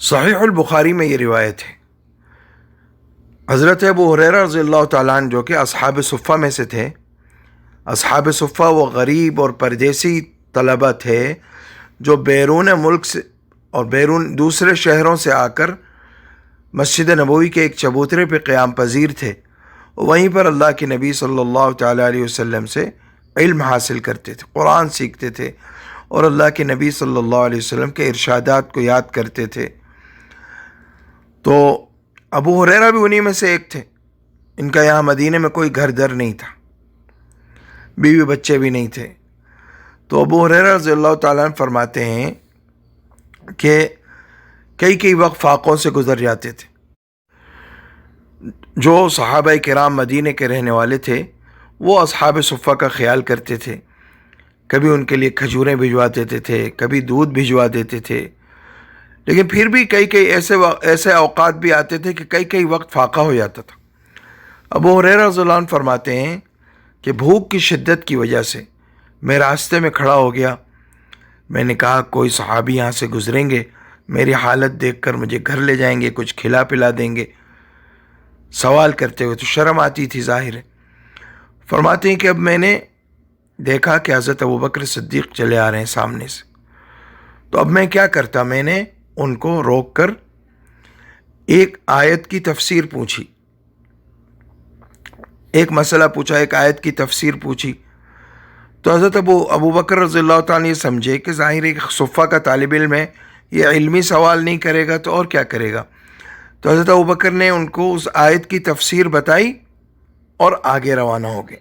صحیح البخاری میں یہ روایت ہے، حضرت ابو ہریرہ رضی اللہ تعالیٰ عنہ جو کہ اصحاب صفہ میں سے تھے. اصحاب صفہ وہ غریب اور پردیسی طلبہ تھے جو بیرون ملک سے اور بیرون دوسرے شہروں سے آ کر مسجد نبوی کے ایک چبوترے پہ قیام پذیر تھے. وہیں پر اللہ کے نبی صلی اللہ تعالیٰ علیہ وسلم سے علم حاصل کرتے تھے، قرآن سیکھتے تھے اور اللہ کے نبی صلی اللہ علیہ وسلم کے ارشادات کو یاد کرتے تھے. تو ابو ہریرہ بھی انہی میں سے ایک تھے. ان کا یہاں مدینے میں کوئی گھر در نہیں تھا، بیوی بچے بھی نہیں تھے. تو ابو ہریرہ رضی اللہ تعالیٰ عنہ فرماتے ہیں کہ کئی وقت فاقوں سے گزر جاتے تھے. جو صحابہ کرام مدینے کے رہنے والے تھے وہ اصحاب صفہ کا خیال کرتے تھے، کبھی ان کے لیے کھجوریں بھجوا دیتے تھے، کبھی دودھ بھجوا دیتے تھے. لیکن پھر بھی کئی ایسے اوقات بھی آتے تھے کہ کئی وقت فاقہ ہو جاتا تھا. ابو ہریرہ رضی اللہ عنہ فرماتے ہیں کہ بھوک کی شدت کی وجہ سے میں راستے میں کھڑا ہو گیا. میں نے کہا کوئی صحابی یہاں سے گزریں گے، میری حالت دیکھ کر مجھے گھر لے جائیں گے، کچھ کھلا پلا دیں گے. سوال کرتے ہوئے تو شرم آتی تھی ظاہر ہے. فرماتے ہیں کہ اب میں نے دیکھا کہ حضرت ابوبکر صدیق چلے آ رہے ہیں سامنے سے. تو اب میں کیا کرتا، میں نے ان کو روک کر ایک آیت کی تفسیر پوچھی، ایک مسئلہ پوچھا، ایک آیت کی تفسیر پوچھی. تو حضرت ابوبکر رضی اللہ تعالیٰ یہ سمجھے کہ ظاہر ایک صفہ کا طالب علم ہے، یہ علمی سوال نہیں کرے گا تو اور کیا کرے گا. تو حضرت ابوبکر نے ان کو اس آیت کی تفسیر بتائی اور آگے روانہ ہو گئے.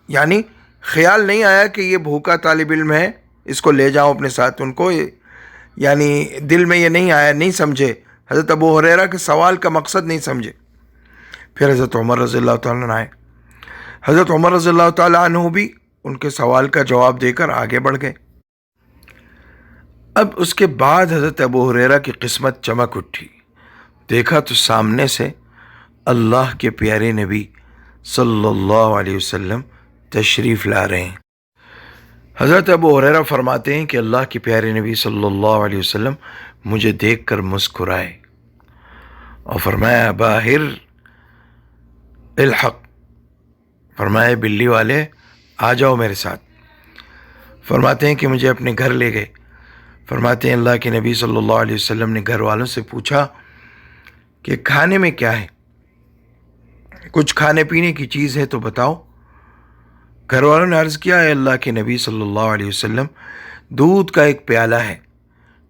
یعنی خیال نہیں آیا کہ یہ بھوکا طالب علم ہے، اس کو لے جاؤں اپنے ساتھ. ان کو یعنی دل میں یہ نہیں آیا، نہیں سمجھے. حضرت ابو ہریرہ کے سوال کا مقصد نہیں سمجھے. پھر حضرت عمر رضی اللہ تعالیٰ عنہ آئے. حضرت عمر رضی اللہ تعالیٰ عنہ بھی ان کے سوال کا جواب دے کر آگے بڑھ گئے. اب اس کے بعد حضرت ابو ہریرہ کی قسمت چمک اٹھی. دیکھا تو سامنے سے اللہ کے پیارے نبی صلی اللہ علیہ وسلم تشریف لا رہے ہیں. حضرت ابو ہریرہ فرماتے ہیں کہ اللہ کے پیارے نبی صلی اللہ علیہ وسلم مجھے دیکھ کر مسکرائے اور فرمایا باہر الحق، فرمایا بلی والے آ جاؤ میرے ساتھ. فرماتے ہیں کہ مجھے اپنے گھر لے گئے. فرماتے ہیں اللہ کے نبی صلی اللہ علیہ وسلم نے گھر والوں سے پوچھا کہ کھانے میں کیا ہے، کچھ کھانے پینے کی چیز ہے تو بتاؤ. گھر والوں نے عرض کیا، اے اللہ کے نبی صلی اللہ علیہ وسلم دودھ کا ایک پیالہ ہے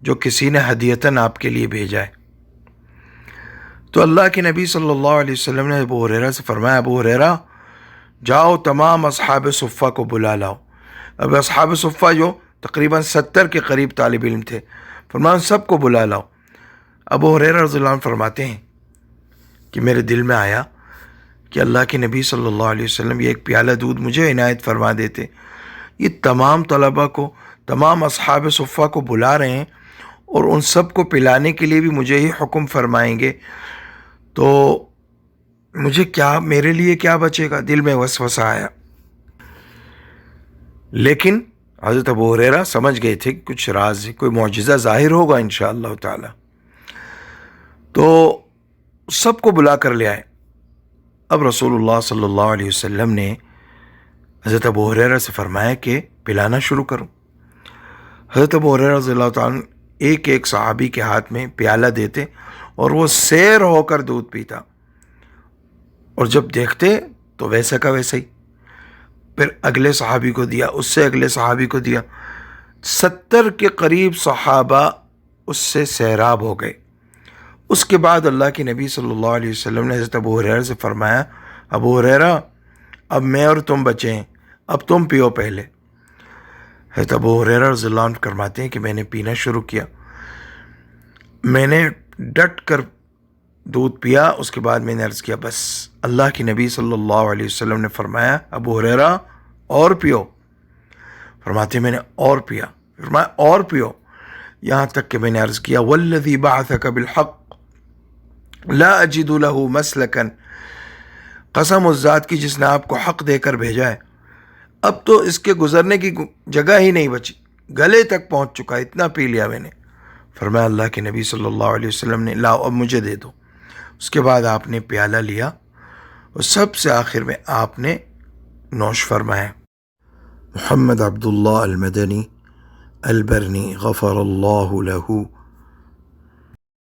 جو کسی نے ہدیتاً آپ کے لیے بھیجا ہے. تو اللہ کے نبی صلی اللہ علیہ وسلم نے ابو ہریرہ سے فرمایا ابو ہریرہ جاؤ تمام اصحاب صفہ کو بلا لاؤ. اب اصحاب صفہ جو تقریباً 70 کے قریب طالب علم تھے، فرمایا سب کو بلا لاؤ. ابو ہریرہ رضی اللہ عنہ فرماتے ہیں کہ میرے دل میں آیا کہ اللہ کے نبی صلی اللہ علیہ وسلم یہ ایک پیالہ دودھ مجھے عنایت فرما دیتے، یہ تمام طلبہ کو، تمام اصحاب صفہ کو بلا رہے ہیں اور ان سب کو پلانے کے لیے بھی مجھے ہی حکم فرمائیں گے، تو مجھے کیا، میرے لیے کیا بچے گا. دل میں وسوسہ آیا. لیکن حضرت ابو ہریرہ سمجھ گئے تھے کہ کچھ راز ہے، کوئی معجزہ ظاہر ہوگا انشاءاللہ تعالی. تو سب کو بلا کر لے آئے. اب رسول اللہ صلی اللہ علیہ وسلم نے حضرت ابو ہریرہ سے فرمایا کہ پلانا شروع کرو. حضرت ابو ہریرہ رضی اللہ تعالیٰ ایک ایک صحابی کے ہاتھ میں پیالہ دیتے اور وہ سیر ہو کر دودھ پیتا، اور جب دیکھتے تو ویسا کا ویسا ہی. پھر اگلے صحابی کو دیا، اس سے اگلے صحابی کو دیا. 70 کے قریب صحابہ اس سے سیراب ہو گئے. اس کے بعد اللہ کے نبی صلی اللہ علیہ وسلم نے حضرت ابو ہریرہ سے فرمایا ابو ہریرہ اب میں اور تم بچے ہیں، اب تم پیو پہلے. حضرت ابو ہریرہ رضی اللہ عنہ فرماتے ہیں کہ میں نے پینا شروع کیا. میں نے ڈٹ کر دودھ پیا. اس کے بعد میں نے عرض کیا بس. اللہ کے نبی صلی اللہ علیہ وسلم نے فرمایا ابو ہریرہ اور پیو. فرماتے ہیں میں نے اور پیا. فرمایا اور پیو، یہاں تک کہ میں نے عرض کیا والذی بعثک بالحق لا اجد له مسلکا، قسم اس ذات کی جس نے آپ کو حق دے کر بھیجا ہے، اب تو اس کے گزرنے کی جگہ ہی نہیں بچی، گلے تک پہنچ چکا، اتنا پی لیا میں نے. فرمایا اللہ کے نبی صلی اللہ علیہ وسلم نے لاؤ اب مجھے دے دو. اس کے بعد آپ نے پیالہ لیا اور سب سے آخر میں آپ نے نوش فرمایا. محمد عبداللہ المدنی البرنی غفر اللہ لہ